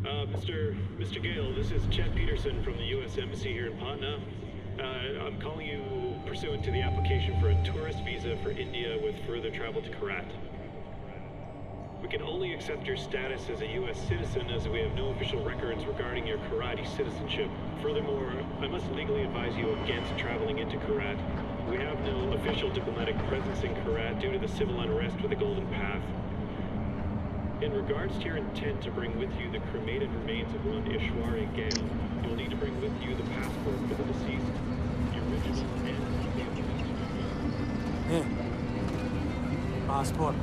Mr. Gale, this is Chet Peterson from the U.S. Embassy here in Patna. I'm calling you pursuant to the application for a tourist visa for India with further travel to Karat. We can only accept your status as a U.S. citizen as we have no official records regarding your Karati citizenship. Furthermore, I must legally advise you against traveling into Karat. We have no official diplomatic presence in Karat due to the civil unrest with the Golden Path. In regards to your intent to bring with you the cremated remains of one Ishwari Gale, you'll need to bring with you the passport for the deceased, the original and Passport.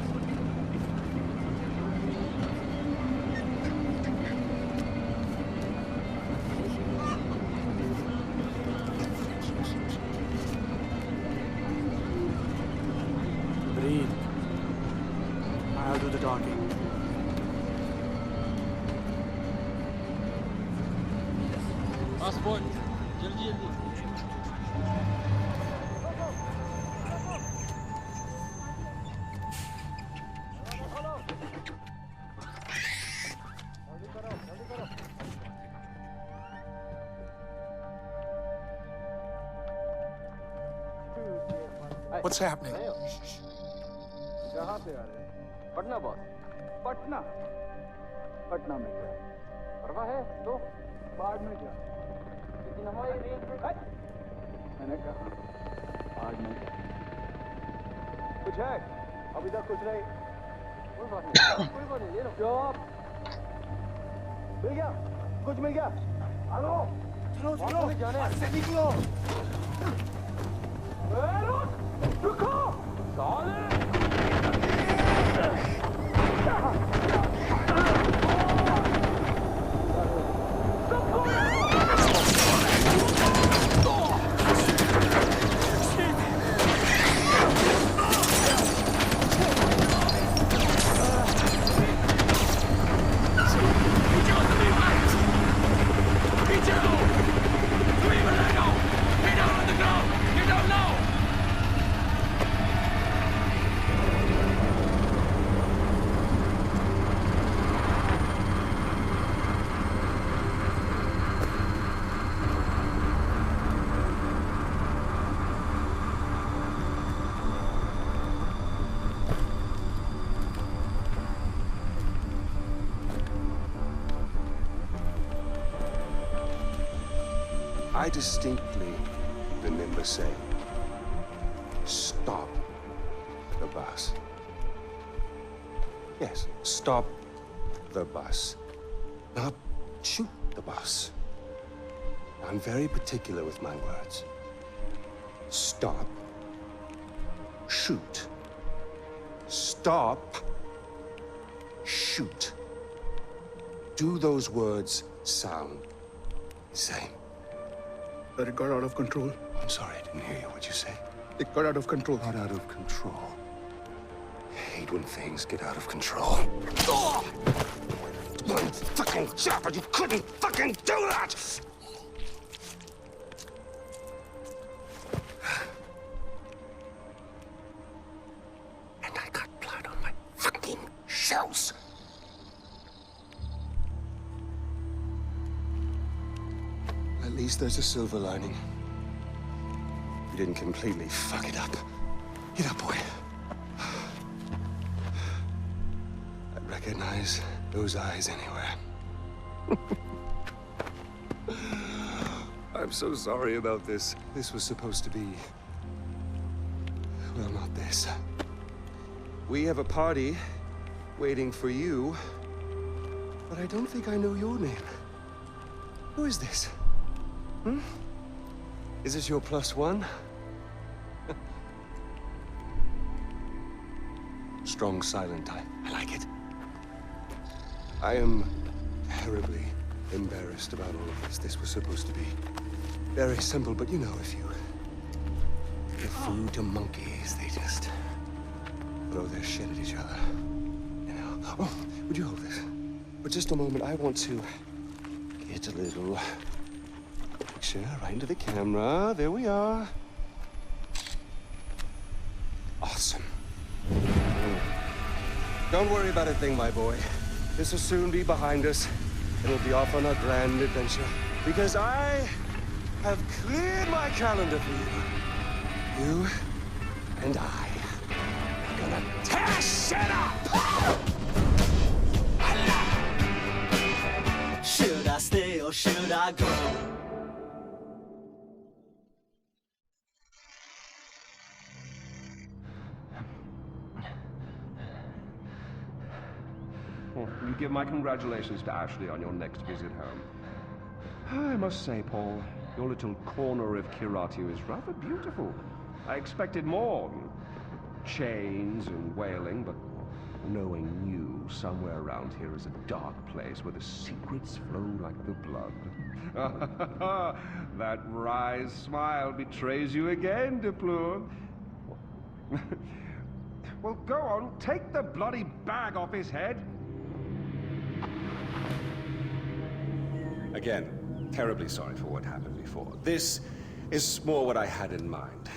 Breathe. I'll do the talking. Passport जल्दी जल्दी What's happening? कहाँ से आ रहे हैं? Patna boss. Patna? Patna में क्या? परवाह है तो बाद में क्या? लेकिन हमारी रेंज में मैंने कहा बाद में क्या? कुछ है? अभी तक कुछ नहीं। कोई बात नहीं ले लो। जॉब मिल गया? कुछ मिल गया? हेलो? चलो से निकलो। रुको! साले! I distinctly remember saying, stop the bus. Yes, stop the bus. Not shoot the bus. I'm very particular with my words. Stop. Shoot. Stop. Shoot. Do those words sound the same? But it got out of control. I'm sorry, I didn't hear you. What'd you say? It got out of control. Got out of control. I hate when things get out of control. Oh! One fucking job, you couldn't fucking do that! And I got blood on my fucking shoes. At least there's a silver lining. You didn't completely fuck it up. Get up, boy. I'd recognize those eyes anywhere. I'm so sorry about this. This was supposed to be... well, not this. We have a party waiting for you, but I don't think I know your name. Who is this? Hmm? Is this your +1? Strong silent type. I like it. I am terribly embarrassed about all of this. This was supposed to be very simple, but you know, if you give food to monkeys, they just throw their shit at each other. You know? Oh, would you hold this? For just a moment, I want to get a little picture right into the camera. There we are. Awesome. Don't worry about a thing, my boy. This will soon be behind us. and we'll be off on a grand adventure. Because I have cleared my calendar for you. You and I are gonna tear shit up! Should I stay or should I go? You give my congratulations to Ashley on your next visit home. I must say, Paul, your little corner of Kiratu is rather beautiful. I expected more. Chains and wailing, but knowing you, somewhere around here is a dark place where the secrets flow like the blood. That wry smile betrays you again, Deplour. Well, go on, take the bloody bag off his head. Again, terribly sorry for what happened before. This is more what I had in mind.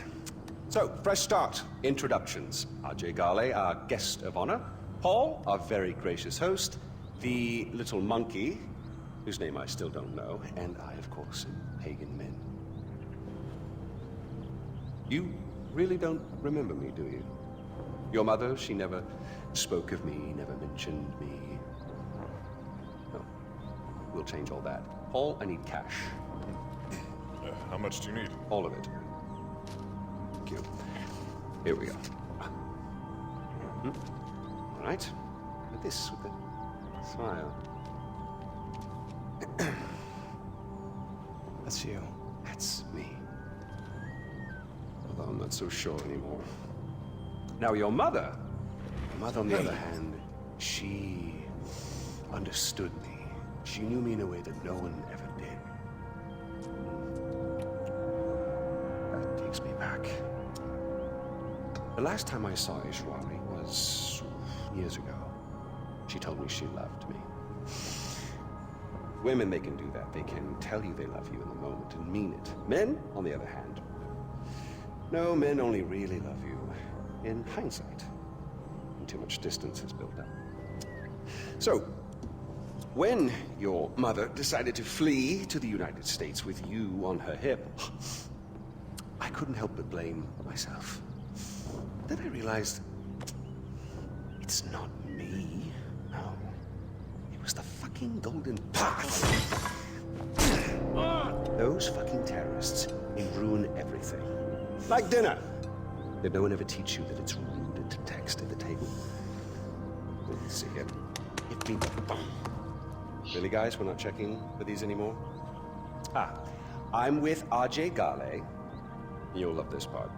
So, fresh start. Introductions. RJ Gale, our guest of honor. Paul, our very gracious host. The little monkey, whose name I still don't know. And I, of course, am Pagan Min. You really don't remember me, do you? Your mother, she never spoke of me, never mentioned me. No. We'll change all that. Paul, I need cash. How much do you need? All of it. Thank you. Here we go. All right. With this, with the smile. That's you. That's me. Although I'm not so sure anymore. Now, your mother, on the other hand, she understood me. She knew me in a way that no one ever did. That takes me back. The last time I saw Ishwari was years ago. She told me she loved me. Women, they can do that. They can tell you they love you in the moment and mean it. Men, on the other hand, no, men only really love you in hindsight. And too much distance has built up. So, when your mother decided to flee to the United States with you on her hip, I couldn't help but blame myself. Then I realized it's not me. No. It was the fucking Golden Path. Those fucking terrorists, they ruin everything. Like dinner. Did no one ever teach you that it's rude to text at the table? Let's see here. Hit me. Really, guys? We're not checking for these anymore? I'm with RJ Gale. You'll love this part.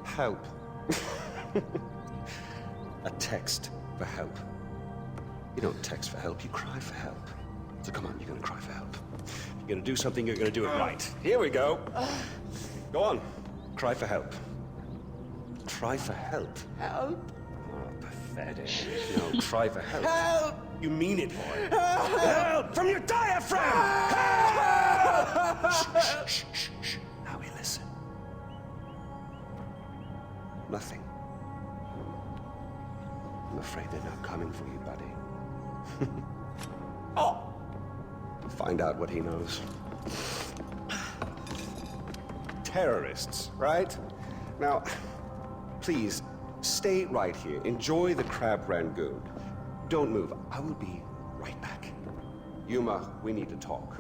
Help. A text for help. You don't text for help, you cry for help. So come on, you're gonna cry for help. If you're gonna do something, you're gonna do it right. Here we go. Go on. Cry for help. Cry for help. Help? Oh, pathetic. No, cry for help. Help! You mean it, boy. Help! Help! From your diaphragm! Help! Shh, shh, shh, shh. Now we listen. Nothing. I'm afraid they're not coming for you, buddy. Oh! Find out what he knows. Terrorists, right? Now, please, stay right here. Enjoy the crab rangoon. Don't move. I will be right back. Yuma, we need to talk.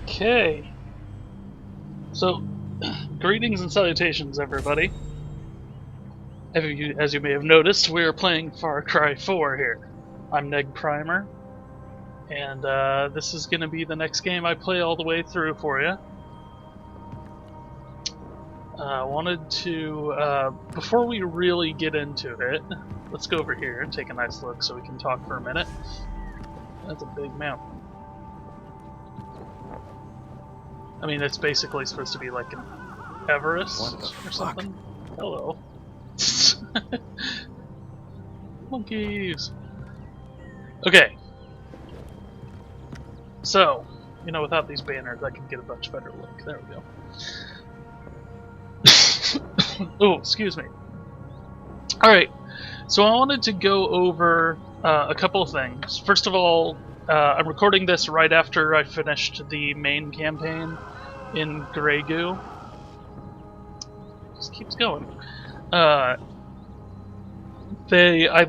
Okay. So, greetings and salutations, everybody. As you may have noticed, we are playing Far Cry 4 here. I'm Neg Primer, and this is going to be the next game I play all the way through for you. Wanted to, before we really get into it, let's go over here and take a nice look so we can talk for a minute. That's a big mountain. I mean, it's basically supposed to be like an Everest or something. Hello. Monkeys. Okay. So, You know, without these banners, I can get a much better look. There we go. Oh, excuse me. Alright, so I wanted to go over a couple of things. First of all, I'm recording this right after I finished the main campaign in Grey Goo. Just keeps going. I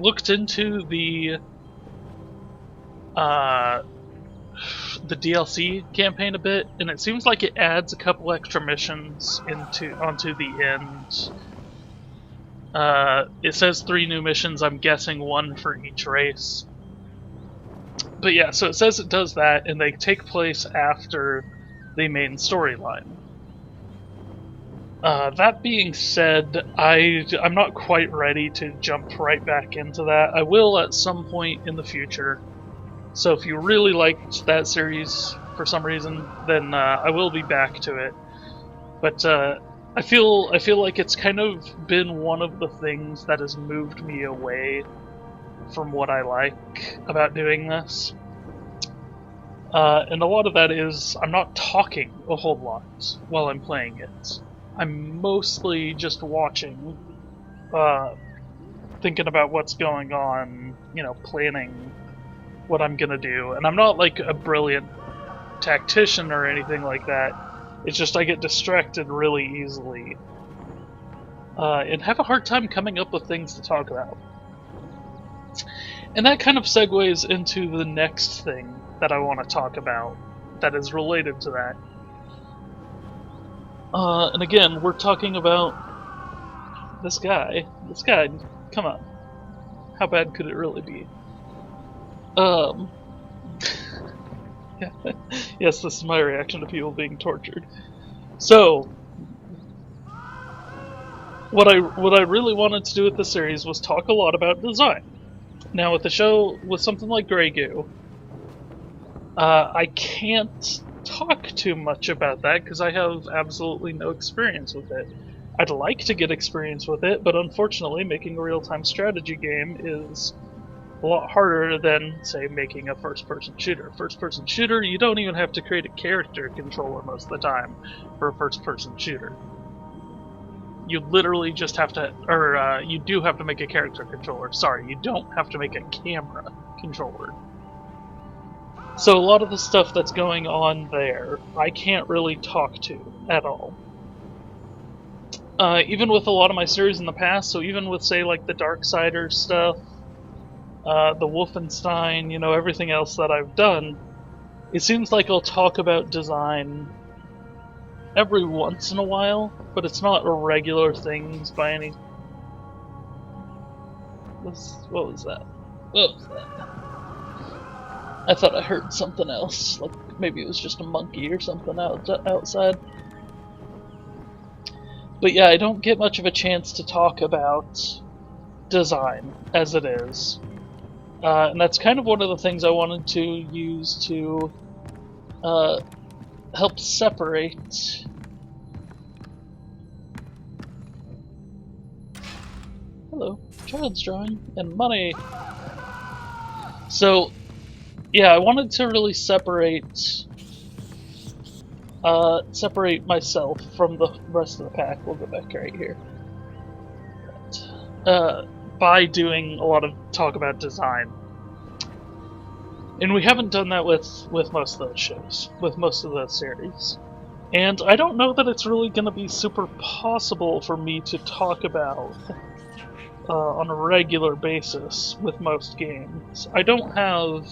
looked into the DLC campaign a bit, and it seems like it adds a couple extra missions onto the end. It says 3 new missions, I'm guessing 1 for each race. But yeah, so it says it does that, and they take place after the main storyline. That being said, I'm not quite ready to jump right back into that. I will at some point in the future. So if you really liked that series for some reason, then I will be back to it. But I feel like it's kind of been one of the things that has moved me away from what I like about doing this. And a lot of that is I'm not talking a whole lot while I'm playing it. I'm mostly just watching, thinking about what's going on, you know, planning what I'm gonna do. And I'm not like a brilliant tactician or anything like that. It's just I get distracted really easily. And have a hard time coming up with things to talk about. And that kind of segues into the next thing that I want to talk about that is related to that. And again, we're talking about this guy. This guy, come on. How bad could it really be? Yes, this is my reaction to people being tortured. So, what I really wanted to do with the series was talk a lot about design. Now, with the show, with something like Grey Goo, I can't talk too much about that because I have absolutely no experience with it. I'd like to get experience with it, but unfortunately, making a real-time strategy game is a lot harder than, say, making a first-person shooter. First-person shooter, you don't even have to create a character controller most of the time for a first-person shooter. You literally just have to, or you do have to make a character controller. Sorry, you don't have to make a camera controller. So a lot of the stuff that's going on there, I can't really talk to at all. Even with a lot of my series in the past, so even with, say, like the Darksider stuff, the Wolfenstein, you know, everything else that I've done, it seems like I'll talk about design every once in a while, but it's not regular things by any... What was that? What was that? I thought I heard something else, like maybe it was just a monkey or something outside. But yeah, I don't get much of a chance to talk about design as it is. And that's kind of one of the things I wanted to use to help separate hello, child's drawing and money. So yeah, I wanted to really separate myself from the rest of the pack. We'll go back right here. By doing a lot of talk about design. And we haven't done that with most of those shows, with most of the series. And I don't know that it's really going to be super possible for me to talk about on a regular basis with most games. I don't have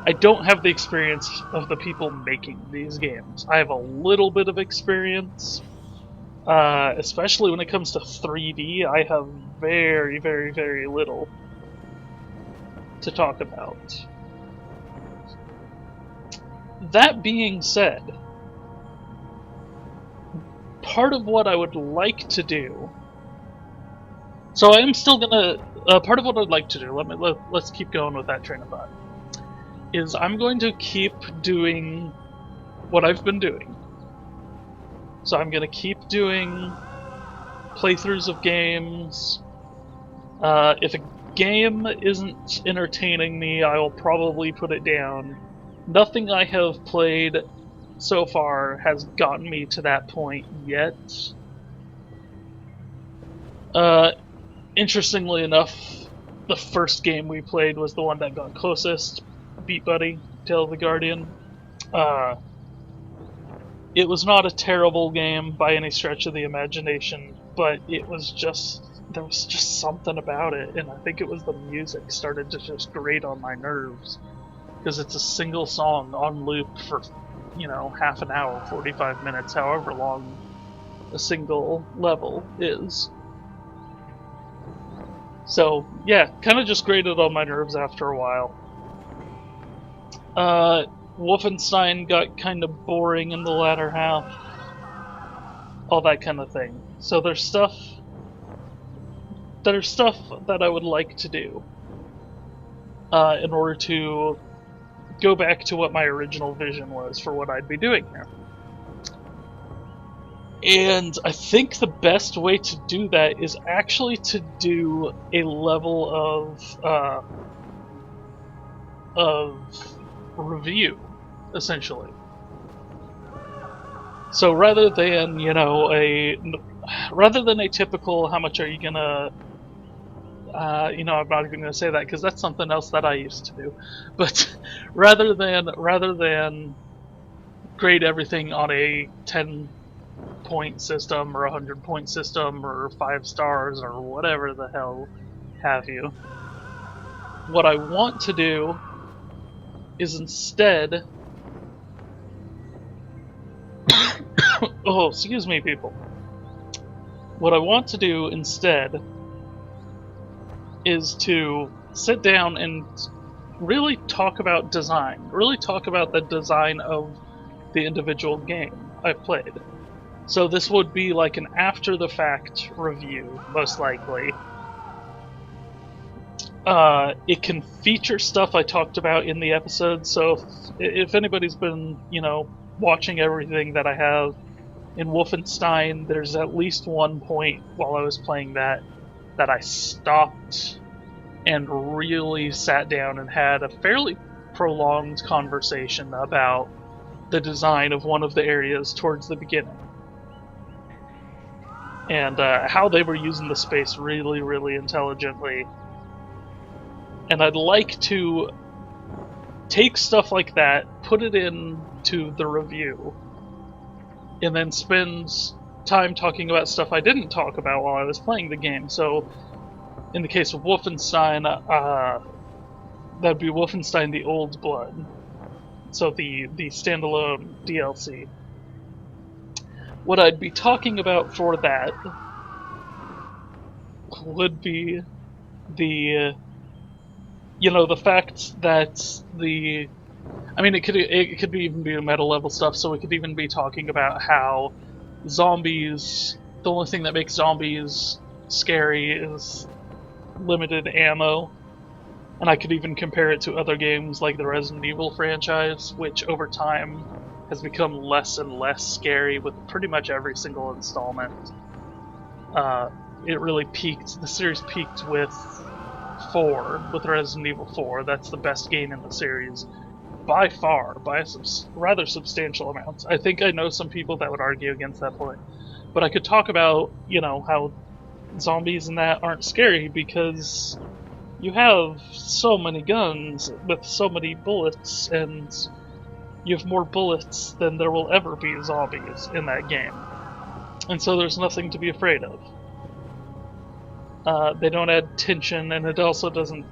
the experience of the people making these games. I have a little bit of experience, especially when it comes to 3D. I have very, very, very little to talk about. That being said, part of what I would like to do... So I am still gonna... part of what I'd like to do, let's keep going with that train of thought, is I'm going to keep doing what I've been doing. So I'm going to keep doing playthroughs of games. If a game isn't entertaining me, I will probably put it down Nothing I have played so far has gotten me to that point yet. Interestingly enough, the first game we played was the one that got closest, Beat Buddy, Tale of the Guardian. It was not a terrible game by any stretch of the imagination, but there was just something about it, and I think it was the music started to just grate on my nerves, because it's a single song on loop for, half an hour, 45 minutes, however long a single level is. So, yeah, kind of just grated on my nerves after a while. Wolfenstein got kind of boring in the latter half. All that kind of thing. So there's stuff that I would like to do in order to go back to what my original vision was for what I'd be doing here. And I think the best way to do that is actually to do a level of review, essentially. So rather than a typical how much are you gonna I'm not even gonna say that because that's something else that I used to do. But rather than grade everything on a 10-point system or a 100-point system or 5 stars or whatever the hell have you, what I want to do is instead oh, excuse me, people. What I want to do instead is to sit down and really talk about design. Really talk about the design of the individual game I've played. So this would be like an after-the-fact review, most likely. It can feature stuff I talked about in the episode, so if anybody's been, watching everything that I have in Wolfenstein, there's at least one point while I was playing that I stopped and really sat down and had a fairly prolonged conversation about the design of one of the areas towards the beginning. And how they were using the space really, really intelligently. And I'd like to take stuff like that, put it into the review, and then spend time talking about stuff I didn't talk about while I was playing the game. So, in the case of Wolfenstein, that'd be Wolfenstein the Old Blood. So the standalone DLC. What I'd be talking about for that would be the fact that it could even be meta level stuff, so we could even be talking about how zombies, the only thing that makes zombies scary is limited ammo. And I could even compare it to other games like the Resident Evil franchise, which over time has become less and less scary with pretty much every single installment. It really peaked, the series peaked with Resident Evil 4. That's the best game in the series by far, by a rather substantial amount. I think I know some people that would argue against that point. But I could talk about, how zombies and that aren't scary because you have so many guns with so many bullets, and you have more bullets than there will ever be zombies in that game. And so there's nothing to be afraid of. They don't add tension, and it also doesn't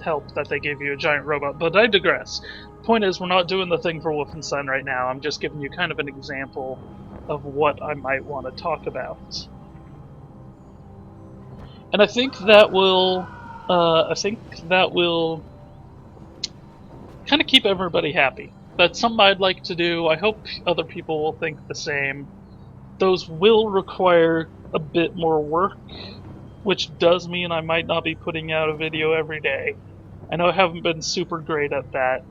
help that they gave you a giant robot. But I digress. Point is, we're not doing the thing for Wolfenstein right now. I'm just giving you kind of an example of what I might want to talk about. And I think that will kind of keep everybody happy. That's something I'd like to do. I hope other people will think the same. Those will require a bit more work, which does mean I might not be putting out a video every day. I know I haven't been super great at that,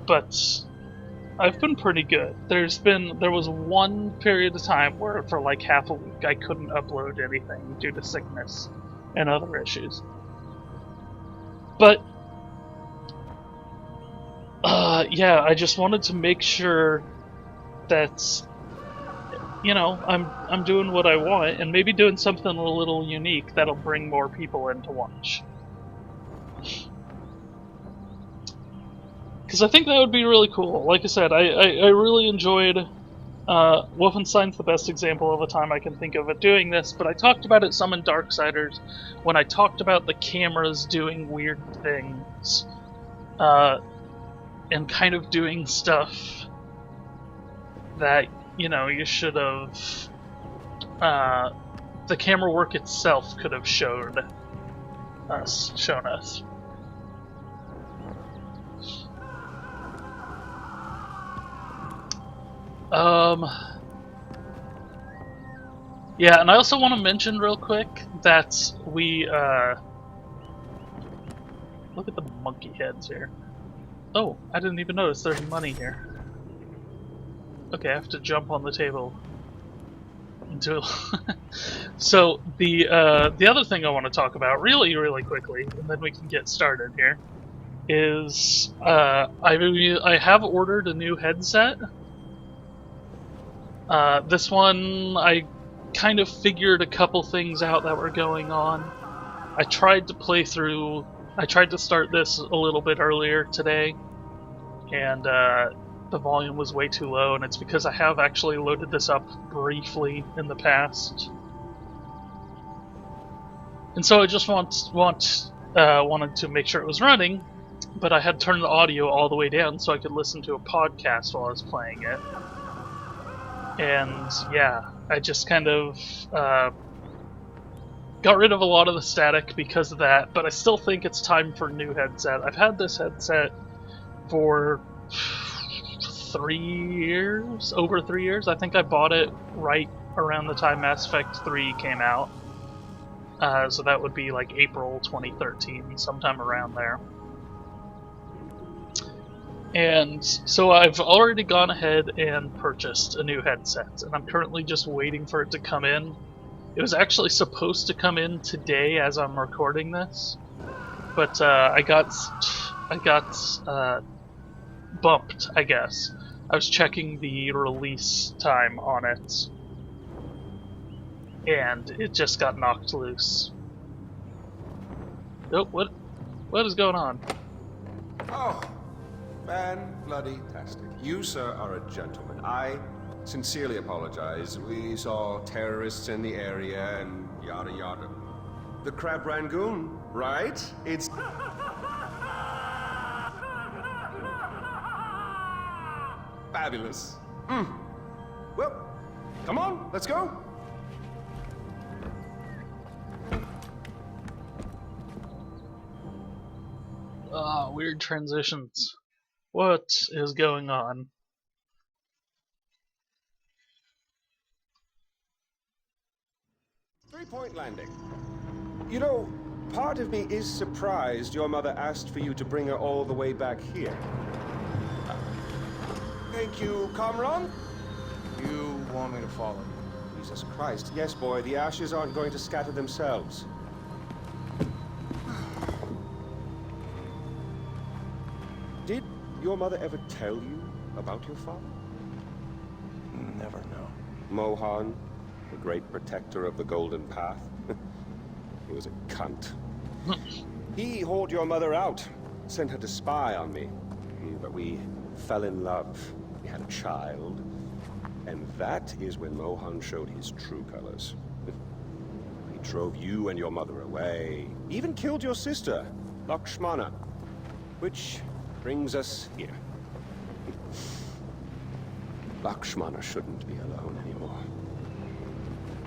but I've been pretty good. There was one period of time where for like half a week I couldn't upload anything due to sickness and other issues. But Yeah, I just wanted to make sure that, you know, I'm doing what I want, and maybe doing something a little unique that'll bring more people in to watch. Because I think that would be really cool. Like I said, I really enjoyed Wolfenstein's the best example of a time I can think of doing this, but I talked about it some in Darksiders when I talked about the cameras doing weird things and kind of doing stuff that, you know, you should have. The camera work itself could have shown us. Yeah, and I also want to mention real quick that we, look at the monkey heads here. Oh, I didn't even notice there's money here. Okay, I have to jump on the table. So, the other thing I want to talk about really, really quickly, and then we can get started here, is, I have ordered a new headset. This one, I kind of figured a couple things out that were going on. I tried to start this a little bit earlier today, and the volume was way too low, and it's because I have actually loaded this up briefly in the past. And so I just wanted to make sure it was running, but I had turned the audio all the way down so I could listen to a podcast while I was playing it. And yeah, I just kind of got rid of a lot of the static because of that, but I still think it's time for a new headset. I've had this headset for 3 years, over 3 years. I think I bought it right around the time Mass Effect 3 came out. So that would be like April 2013, sometime around there. And so I've already gone ahead and purchased a new headset, and I'm currently just waiting for it to come in. It was actually supposed to come in today as I'm recording this, but I got bumped, I guess. I was checking the release time on it, and it just got knocked loose. Oh, what is going on? Oh, fan-bloody-tastic. You, sir, are a gentleman. I sincerely apologize. We saw terrorists in the area and yada yada. The Crab Rangoon, right? It's... fabulous. Well, come on, let's go. Weird transitions. What is going on? Three-point landing. You know, part of me is surprised your mother asked for you to bring her all the way back here. Thank you, Kamran. You want me to follow you? Jesus Christ. Yes, boy, the ashes aren't going to scatter themselves. Did your mother ever tell you about your father? Never know. Mohan, the great protector of the Golden Path. He was a cunt. He hauled your mother out, sent her to spy on me. But we fell in love. We had a child. And that is when Mohan showed his true colors. He drove you and your mother away. Even killed your sister, Lakshmana. Which brings us here. Lakshmana shouldn't be alone anymore.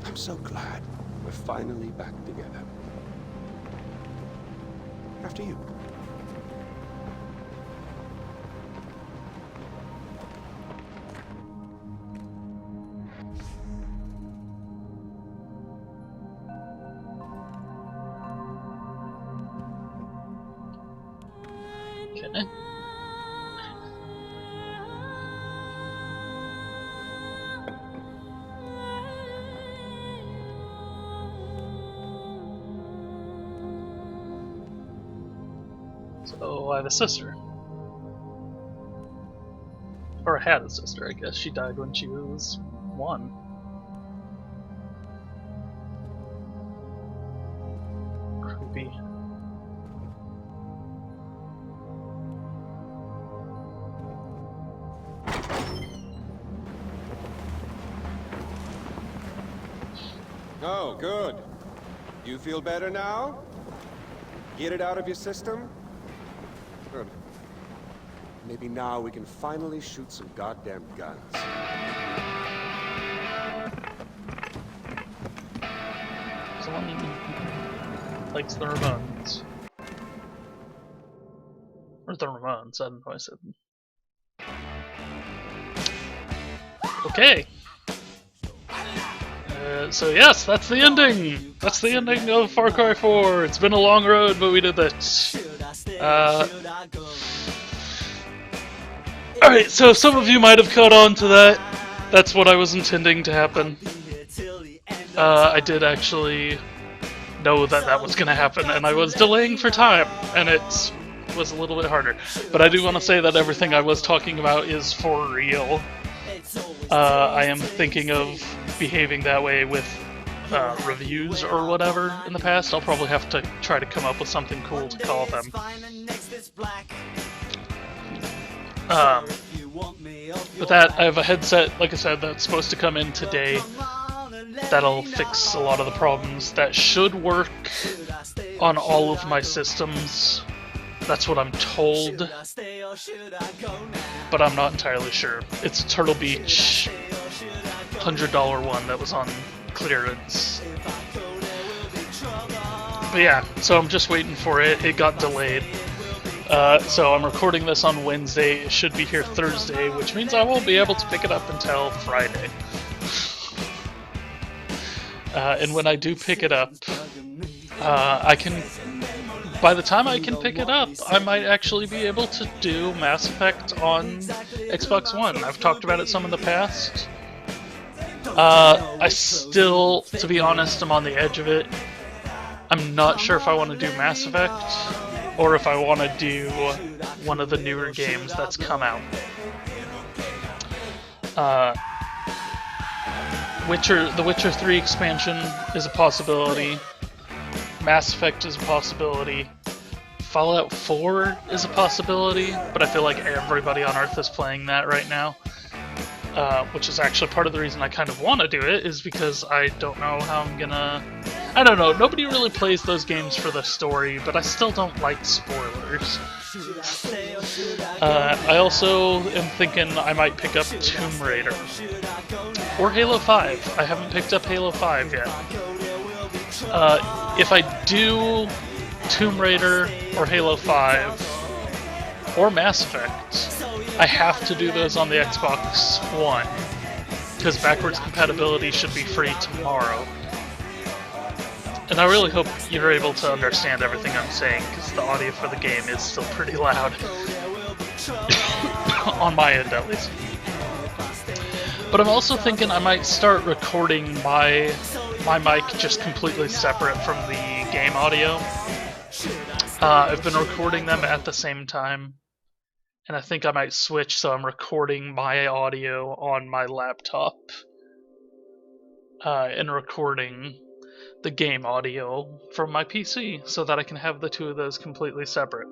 I'm so glad we're finally back together. After you. Okay. So I have a sister. or had a sister, I guess. She died when she was 1. Creepy. Oh, good. You feel better now? Get it out of your system? Good. Maybe now we can finally shoot some goddamn guns. Someone likes the Ramones. Or the Ramones, I don't know what I said. Okay. So yes, that's the ending! That's the ending of Far Cry 4! It's been a long road, but we did it. Alright, so some of you might have caught on to that. That's what I was intending to happen. I did actually know that that was going to happen, and I was delaying for time, and it was a little bit harder. But I do want to say that everything I was talking about is for real. I am thinking of behaving that way with reviews or whatever in the past. I'll probably have to try to come up with something cool to call them. With that, I have a headset, like I said, that's supposed to come in today. That'll fix a lot of the problems. That should work on all of my systems. That's what I'm told. But I'm not entirely sure. It's a Turtle Beach $100 one that was on clearance. But yeah, so I'm just waiting for it. It got delayed. So I'm recording this on Wednesday. It should be here Thursday, which means I won't be able to pick it up until Friday. And when I do pick it up, I can... By the time I can pick it up, I might actually be able to do Mass Effect on Xbox One. I've talked about it some in the past. I still, to be honest, I'm on the edge of it. I'm not sure if I want to do Mass Effect, or if I want to do one of the newer games that's come out. The Witcher 3 expansion is a possibility. Mass Effect is a possibility. Fallout 4 is a possibility, but I feel like everybody on Earth is playing that right now. Which is actually part of the reason I kind of want to do it, is because I don't know how I'm gonna... I don't know, nobody really plays those games for the story, but I still don't like spoilers. I also am thinking I might pick up Tomb Raider. Or Halo 5. I haven't picked up Halo 5 yet. If I do Tomb Raider or Halo 5 or Mass Effect, I have to do those on the Xbox One, because backwards compatibility should be free tomorrow. And I really hope you're able to understand everything I'm saying, because the audio for the game is still pretty loud. On my end, at least. But I'm also thinking I might start recording my mic just completely separate from the game audio. I've been recording them at the same time, and I think I might switch so I'm recording my audio on my laptop and recording the game audio from my PC, so that I can have the two of those completely separate.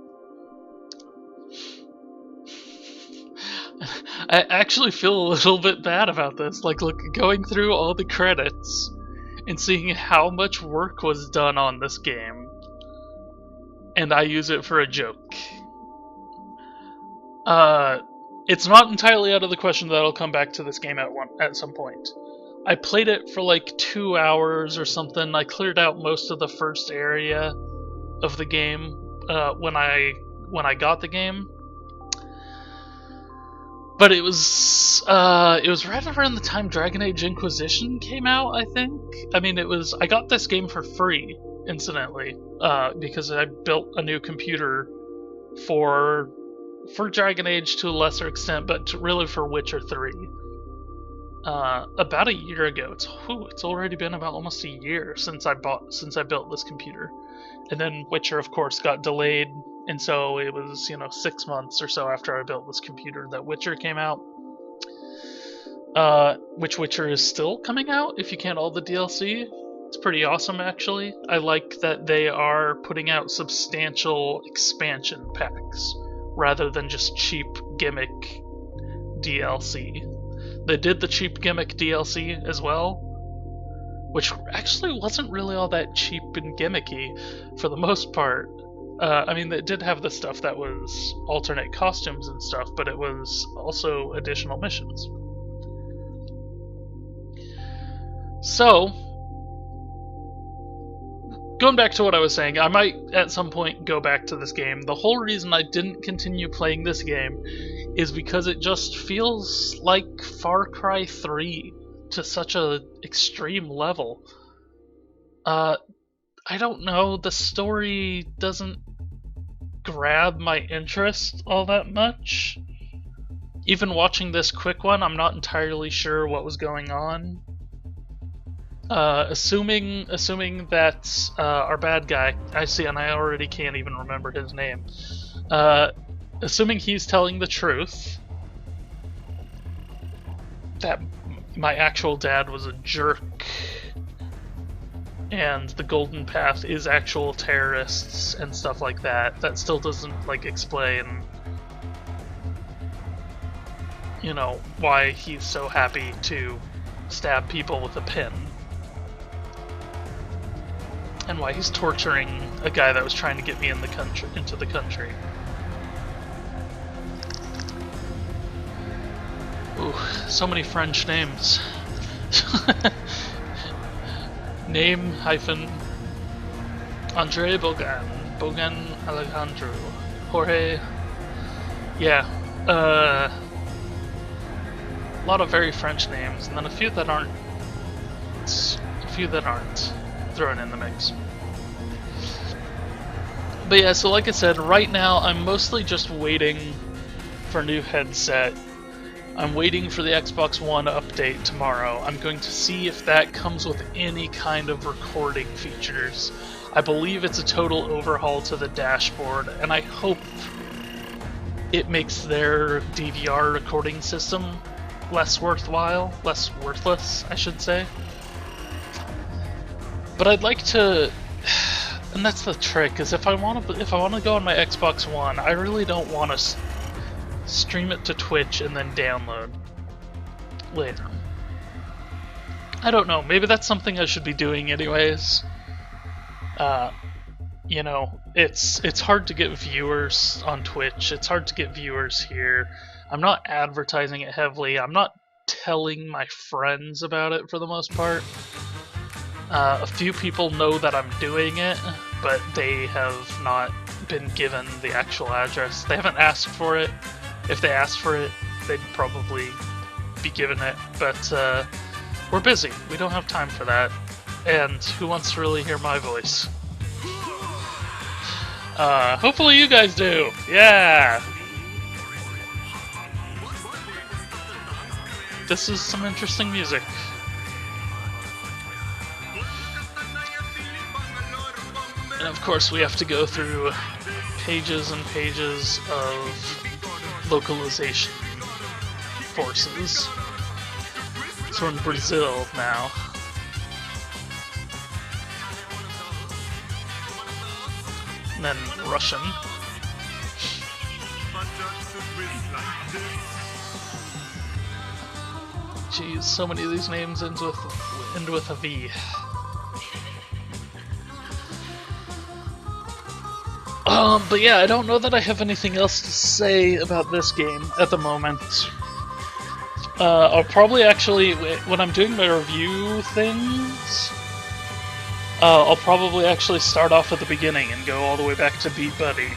I actually feel a little bit bad about this, like going through all the credits and seeing how much work was done on this game, and I use it for a joke. It's not entirely out of the question that I'll come back to this game at some point. I played it for like 2 hours or something. I cleared out most of the first area of the game when I got the game. But it was right around the time Dragon Age Inquisition came out, I think. I mean, I got this game for free, incidentally, because I built a new computer for Dragon Age to a lesser extent, but really for Witcher 3. About a year ago. It's already been about almost a year since I built this computer. And then Witcher, of course, got delayed, and so it was, 6 months or so after I built this computer that Witcher came out. which Witcher is still coming out if you count all the DLC. It's pretty awesome, actually. I like that they are putting out substantial expansion packs rather than just cheap gimmick DLC. They did the cheap gimmick DLC as well, which actually wasn't really all that cheap and gimmicky for the most part. I mean, they did have the stuff that was alternate costumes and stuff, but it was also additional missions. So, going back to what I was saying, I might at some point go back to this game. The whole reason I didn't continue playing this game is because it just feels like Far Cry 3 to such a extreme level. I don't know, the story doesn't grab my interest all that much. Even watching this quick one, I'm not entirely sure what was going on. Assuming that our bad guy, I see, and I already can't even remember his name. Assuming he's telling the truth, that my actual dad was a jerk, and the Golden Path is actual terrorists and stuff like that, that still doesn't, like, explain, you know, why he's so happy to stab people with a pin. And why he's torturing a guy that was trying to get me into the country. Ooh, so many French names. Name hyphen Andre Bogan Alejandro Jorge. Yeah, a lot of very French names, and then a few that aren't thrown in the mix. But yeah, so like I said, right now I'm mostly just waiting for a new headset. I'm waiting for the Xbox One update tomorrow. I'm going to see if that comes with any kind of recording features. I believe it's a total overhaul to the dashboard, and I hope it makes their DVR recording system less worthless, I should say. But I'd like to, and that's the trick, is if I want to go on my Xbox One, I really don't want to stream it to Twitch and then download later. I don't know, maybe that's something I should be doing anyways. You know, it's hard to get viewers on Twitch, it's hard to get viewers here. I'm not advertising it heavily, I'm not telling my friends about it for the most part. A few people know that I'm doing it, but they have not been given the actual address. They haven't asked for it. If they asked for it, they'd probably be given it. But we're busy. We don't have time for that. And who wants to really hear my voice? Hopefully you guys do. Yeah! This is some interesting music. And of course we have to go through pages and pages of localization forces. So we're in Brazil now. And then Russian. Jeez, so many of these names end with a V. But yeah, I don't know that I have anything else to say about this game at the moment. I'll probably actually, when I'm doing my review things, I'll probably actually start off at the beginning and go all the way back to Beat Buddy.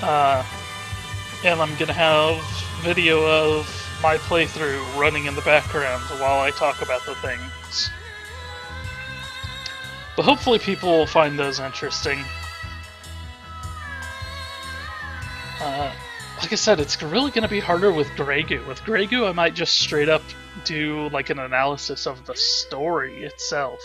And I'm gonna have video of my playthrough running in the background while I talk about the things. But hopefully people will find those interesting. Like I said, it's really going to be harder with Grey Goo. With Grey Goo, I might just straight up do like an analysis of the story itself.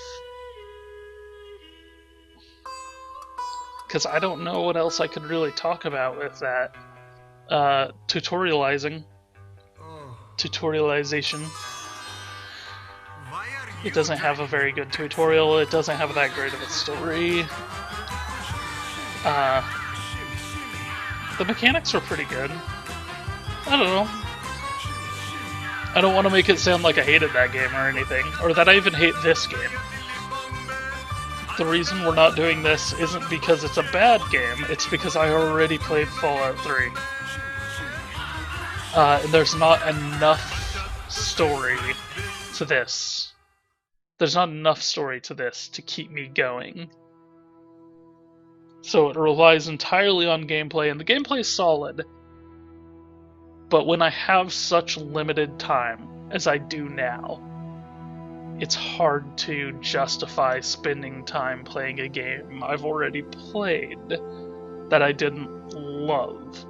Because I don't know what else I could really talk about with that. Tutorializing. tutorialization. It doesn't have a very good tutorial. It doesn't have that great of a story. The mechanics are pretty good. I don't know. I don't want to make it sound like I hated that game or anything, or that I even hate this game. The reason we're not doing this isn't because it's a bad game, it's because I already played Fallout 3. And there's not enough story to this. There's not enough story to this to keep me going. So it relies entirely on gameplay, and the gameplay is solid. But when I have such limited time as I do now, it's hard to justify spending time playing a game I've already played that I didn't love.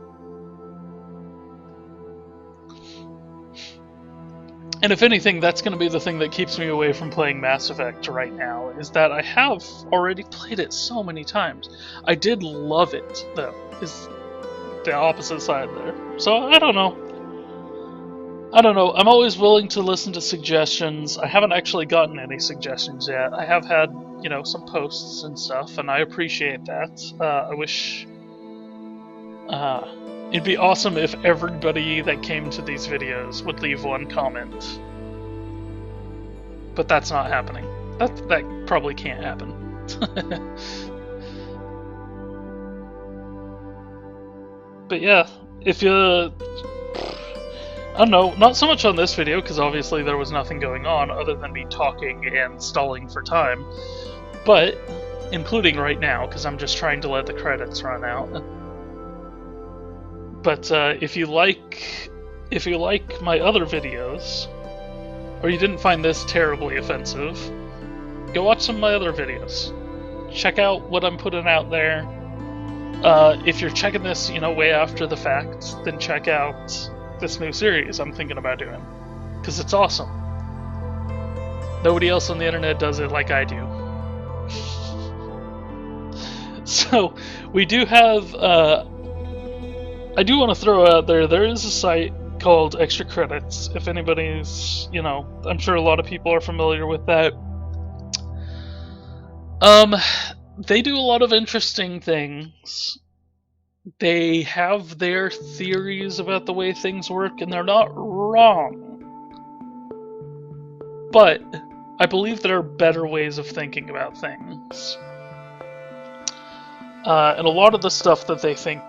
And if anything, that's going to be the thing that keeps me away from playing Mass Effect right now, is that I have already played it so many times. I did love it, though, is the opposite side there. So, I don't know. I'm always willing to listen to suggestions. I haven't actually gotten any suggestions yet. I have had, you know, some posts and stuff, and I appreciate that. I wish... it'd be awesome if everybody that came to these videos would leave one comment. But that's not happening. That probably can't happen. But yeah, if you... I don't know, not so much on this video, because obviously there was nothing going on other than me talking and stalling for time. But, including right now, because I'm just trying to let the credits run out. But if you like my other videos, or you didn't find this terribly offensive, go watch some of my other videos. Check out what I'm putting out there. If you're checking this, you know, way after the fact, then check out this new series I'm thinking about doing, because it's awesome. Nobody else on the internet does it like I do. So, we do have, I do want to throw out there is a site called Extra Credits, if anybody's, you know, I'm sure a lot of people are familiar with that. They do a lot of interesting things. They have their theories about the way things work, and they're not wrong. But I believe there are better ways of thinking about things. And a lot of the stuff that they think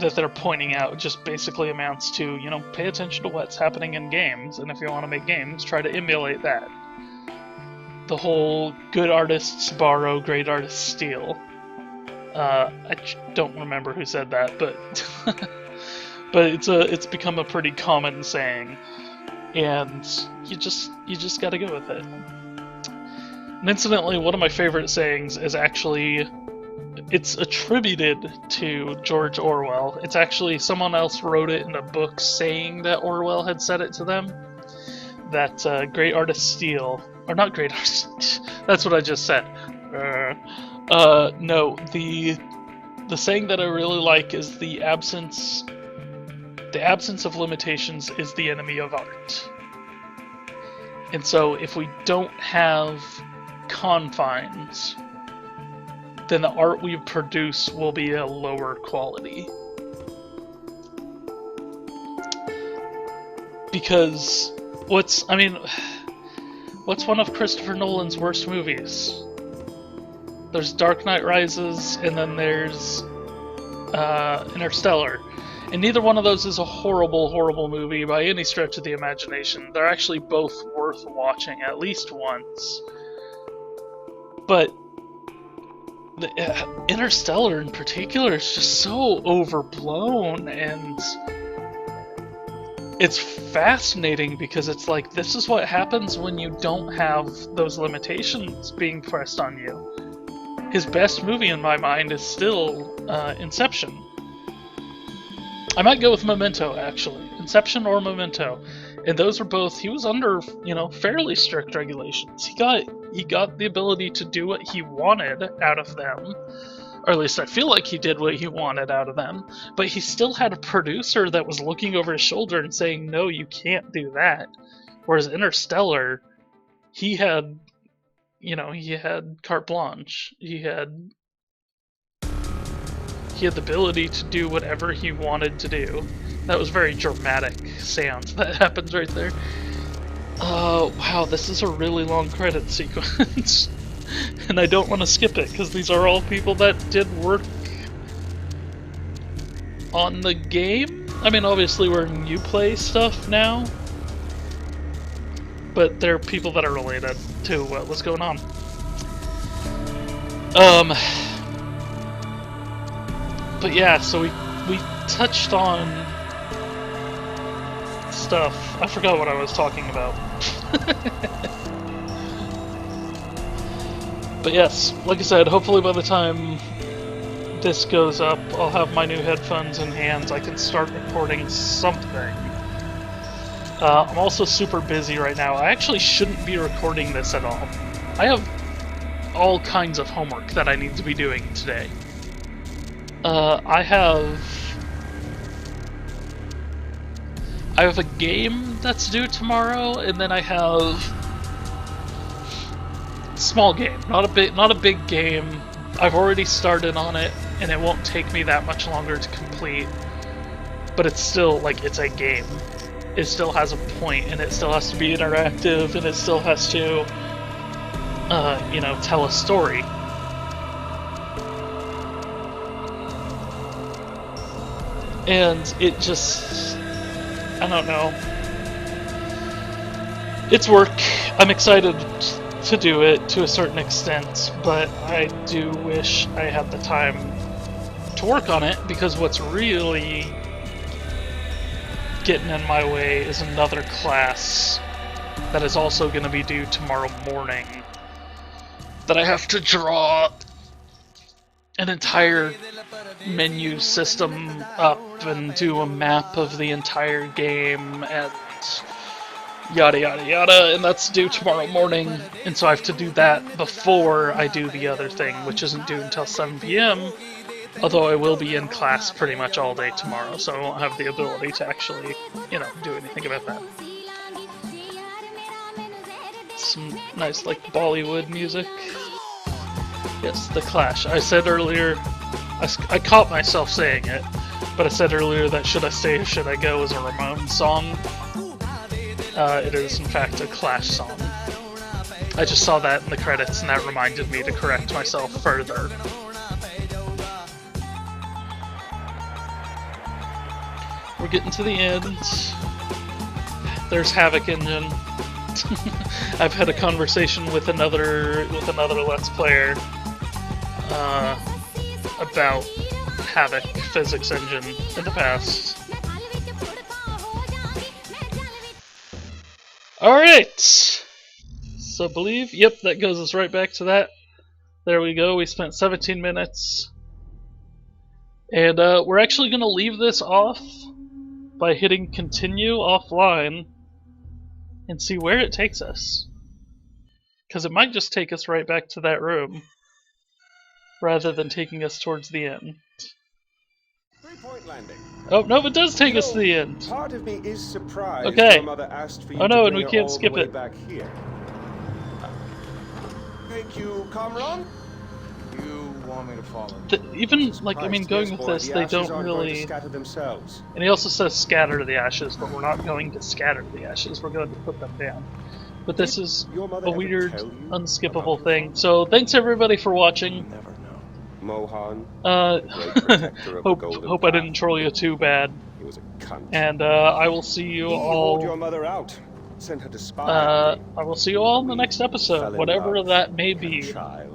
that they're pointing out just basically amounts to, you know, pay attention to what's happening in games, and if you want to make games, try to emulate that. The whole good artists borrow, great artists steal. I don't remember who said that, but but it's become a pretty common saying, and you just gotta go with it. And incidentally, one of my favorite sayings is actually, it's attributed to George Orwell. It's actually someone else wrote it in a book saying that Orwell had said it to them, that great artists steal, or not great artists. That's what I just said. No, the saying that I really like is the absence of limitations is the enemy of art. And so if we don't have confines, then the art we produce will be a lower quality. Because what's one of Christopher Nolan's worst movies? There's Dark Knight Rises, and then there's Interstellar. And neither one of those is a horrible, horrible movie by any stretch of the imagination. They're actually both worth watching at least once. But Interstellar in particular is just so overblown, and it's fascinating because it's like, this is what happens when you don't have those limitations being pressed on you. His best movie in my mind is still Inception. I might go with Memento, actually. Inception or Memento. And those are both, he was under, you know, fairly strict regulations. He got the ability to do what he wanted out of them, Or at least I feel like he did what he wanted out of them. But he still had a producer that was looking over his shoulder and saying, no, you can't do that. Whereas Interstellar, he had, he had carte blanche. He had the ability to do whatever he wanted to do. That was very dramatic sound that happens right there. Wow, this is a really long credit sequence. And I don't want to skip it, because these are all people that did work on the game. I mean, obviously we're in Uplay stuff now, but they're people that are related to what was going on. But yeah, so we touched on stuff. I forgot what I was talking about. But yes, like I said, hopefully by the time this goes up, I'll have my new headphones in hands. I can start recording something. I'm also super busy right now. I actually shouldn't be recording this at all. I have all kinds of homework that I need to be doing today. I have a game that's due tomorrow, and then I have small game, not a big game. I've already started on it, and it won't take me that much longer to complete. But it's still like it's a game. It still has a point, and it still has to be interactive, and it still has to, tell a story. And it just, I don't know. It's work. I'm excited to do it to a certain extent, but I do wish I had the time to work on it, because what's really getting in my way is another class that is also going to be due tomorrow morning that I have to draw an entire menu system up and do a map of the entire game and yada yada yada, and that's due tomorrow morning, and so I have to do that before I do the other thing, which isn't due until 7 p.m. Although I will be in class pretty much all day tomorrow, so I won't have the ability to actually, do anything about that. Some nice, like, Bollywood music. Yes, The Clash. I said earlier, I caught myself saying it, but I said earlier that Should I Stay or Should I Go is a Ramones song. It is, in fact, a Clash song. I just saw that in the credits, and that reminded me to correct myself further. We're getting to the end. There's Havoc Engine. I've had a conversation with another Let's Player about Havoc Physics Engine in the past. Alright! So I believe, yep, that goes us right back to that. There we go, we spent 17 minutes. And we're actually going to leave this off by hitting continue offline and see where it takes us. Because it might just take us right back to that room, rather than taking us towards the end. 3-point landing. Oh, no, it does take us to the end. Part of me is surprised Okay. your mother asked for you Oh no, to and we bring her can't all skip the way it. back here. Thank you, Kamran. You want me to follow? Even, like, I mean, going with this, they don't really... Scatter themselves. And he also says scatter the ashes, but we're not going to scatter the ashes, we're going to put them down. But this is a weird, unskippable thing. So, thanks everybody for watching. Never know. Mohan, hope I didn't troll you too bad. he was a cunt. And I will see you He all... hauled your mother out. Sent her to spy on me. I will see you all in the next episode, Fell in whatever love. that may Had a be. child.